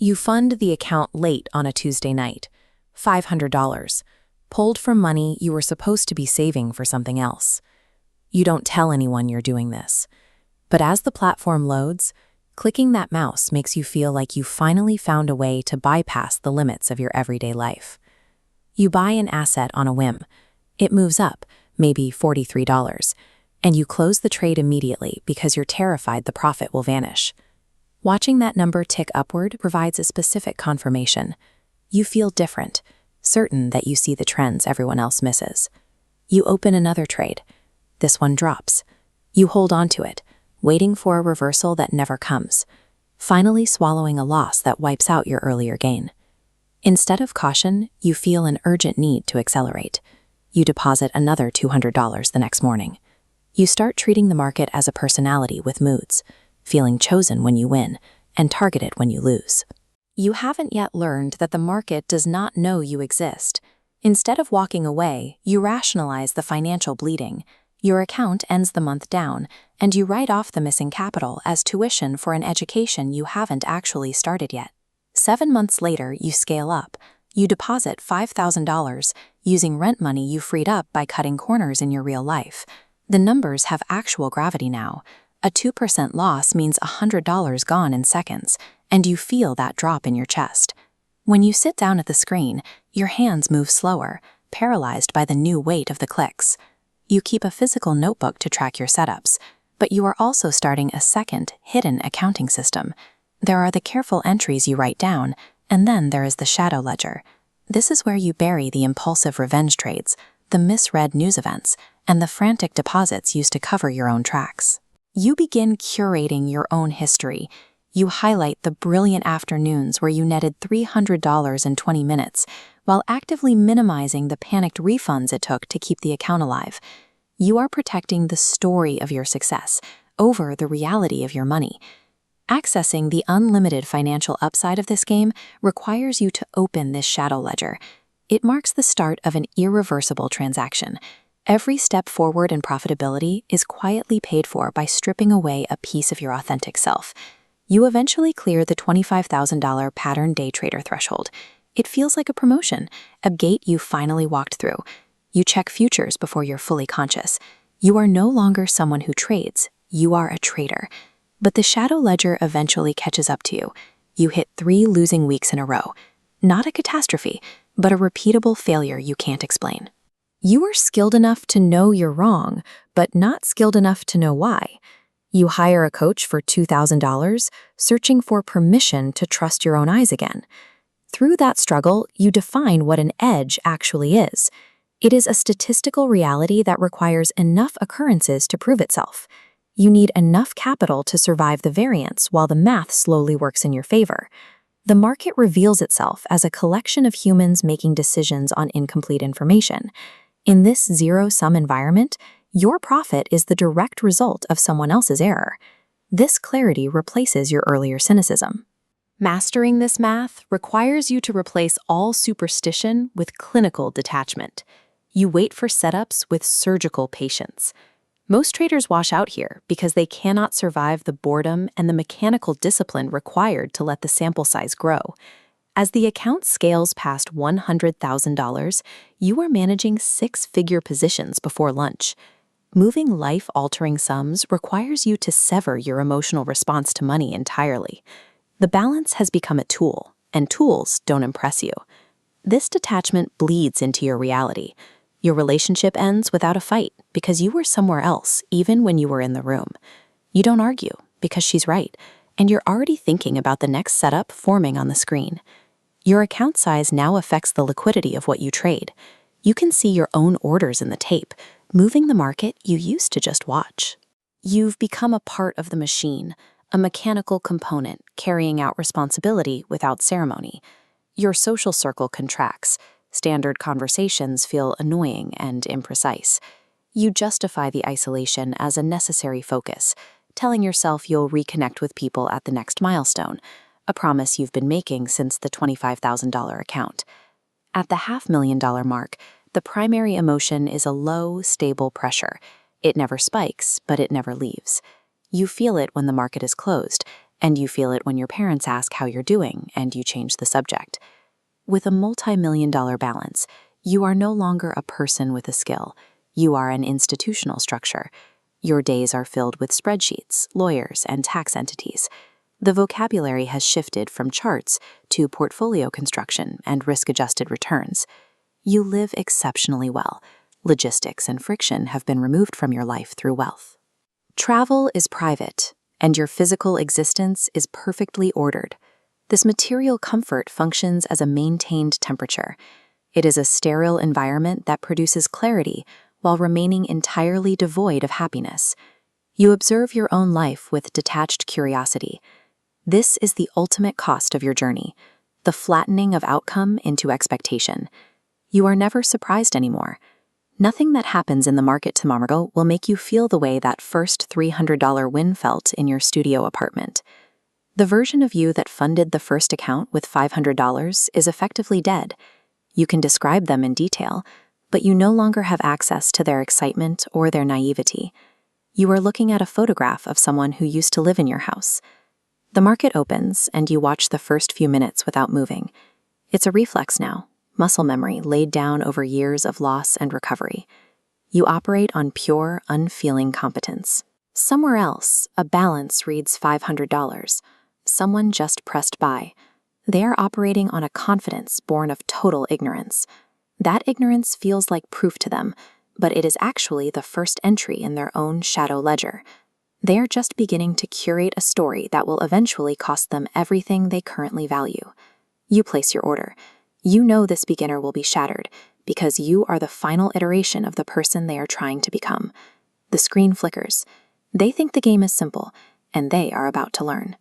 You fund the account late on a Tuesday night, $500, pulled from money you were supposed to be saving for something else. You don't tell anyone you're doing this. But as the platform loads, clicking that mouse makes you feel like you finally found a way to bypass the limits of your everyday life. You buy an asset on a whim. It moves up, maybe $43, and you close the trade immediately because you're terrified the profit will vanish. Watching that number tick upward provides a specific confirmation. You feel different, certain that you see the trends everyone else misses. You open another trade. This one drops. You hold on to it, waiting for a reversal that never comes, finally swallowing a loss that wipes out your earlier gain. Instead of caution, you feel an urgent need to accelerate. You deposit another $200 the next morning. You start treating the market as a personality with moods, feeling chosen when you win and targeted when you lose. You haven't yet learned that the market does not know you exist. Instead of walking away, you rationalize the financial bleeding. Your account ends the month down, and you write off the missing capital as tuition for an education you haven't actually started yet. 7 months later, you scale up. You deposit $5,000 using rent money you freed up by cutting corners in your real life. The numbers have actual gravity now. A 2% loss means $100 gone in seconds, and you feel that drop in your chest. When you sit down at the screen, your hands move slower, paralyzed by the new weight of the clicks. You keep a physical notebook to track your setups, but you are also starting a second, hidden accounting system. There are the careful entries you write down, and then there is the shadow ledger. This is where you bury the impulsive revenge trades, the misread news events, and the frantic deposits used to cover your own tracks. You begin curating your own history. You highlight the brilliant afternoons where you netted $300 in 20 minutes, while actively minimizing the panicked refunds it took to keep the account alive. You are protecting the story of your success over the reality of your money. Accessing the unlimited financial upside of this game requires you to open this shadow ledger. It marks the start of an irreversible transaction. Every step forward in profitability is quietly paid for by stripping away a piece of your authentic self. You eventually clear the $25,000 pattern day trader threshold. It feels like a promotion, a gate you finally walked through. You check futures before you're fully conscious. You are no longer someone who trades. You are a trader. But the shadow ledger eventually catches up to you. You hit 3 losing weeks in a row. Not a catastrophe, but a repeatable failure you can't explain. You are skilled enough to know you're wrong, but not skilled enough to know why. You hire a coach for $2,000, searching for permission to trust your own eyes again. Through that struggle, you define what an edge actually is. It is a statistical reality that requires enough occurrences to prove itself. You need enough capital to survive the variance while the math slowly works in your favor. The market reveals itself as a collection of humans making decisions on incomplete information. In this zero-sum environment, your profit is the direct result of someone else's error. This clarity replaces your earlier cynicism. Mastering this math requires you to replace all superstition with clinical detachment. You wait for setups with surgical patience. Most traders wash out here because they cannot survive the boredom and the mechanical discipline required to let the sample size grow. As the account scales past $100,000, you are managing 6-figure positions before lunch. Moving life-altering sums requires you to sever your emotional response to money entirely. The balance has become a tool, and tools don't impress you. This detachment bleeds into your reality. Your relationship ends without a fight because you were somewhere else even when you were in the room. You don't argue because she's right, and you're already thinking about the next setup forming on the screen. Your account size now affects the liquidity of what you trade. You can see your own orders in the tape, moving the market you used to just watch. You've become a part of the machine, a mechanical component carrying out responsibility without ceremony. Your social circle contracts. Standard conversations feel annoying and imprecise. You justify the isolation as a necessary focus, telling yourself you'll reconnect with people at the next milestone, a promise you've been making since the $25,000 account. At the $500,000 mark, the primary emotion is a low, stable pressure. It never spikes, but it never leaves. You feel it when the market is closed, And you feel it when your parents ask how you're doing and you change the subject. With a multi-million-dollar balance, you are no longer a person with a skill. You are an institutional structure. Your days are filled with spreadsheets, lawyers, and tax entities. The vocabulary has shifted from charts to portfolio construction and risk-adjusted returns. You live exceptionally well. Logistics and friction have been removed from your life through wealth. Travel is private, and your physical existence is perfectly ordered. This material comfort functions as a maintained temperature. It is a sterile environment that produces clarity while remaining entirely devoid of happiness. You observe your own life with detached curiosity. This is the ultimate cost of your journey, the flattening of outcome into expectation. You are never surprised anymore. Nothing that happens in the market tomorrow will make you feel the way that first $300 win felt in your studio apartment. The version of you that funded the first account with $500 is effectively dead. You can describe them in detail, but you no longer have access to their excitement or their naivety. You are looking at a photograph of someone who used to live in your house. The market opens, and you watch the first few minutes without moving. It's a reflex now, muscle memory laid down over years of loss and recovery. You operate on pure, unfeeling competence. Somewhere else, a balance reads $500. Someone just pressed buy. They are operating on a confidence born of total ignorance. That ignorance feels like proof to them, but it is actually the first entry in their own shadow ledger. They are just beginning to curate a story that will eventually cost them everything they currently value. You place your order. You know this beginner will be shattered because you are the final iteration of the person they are trying to become. The screen flickers. They think the game is simple, and they are about to learn.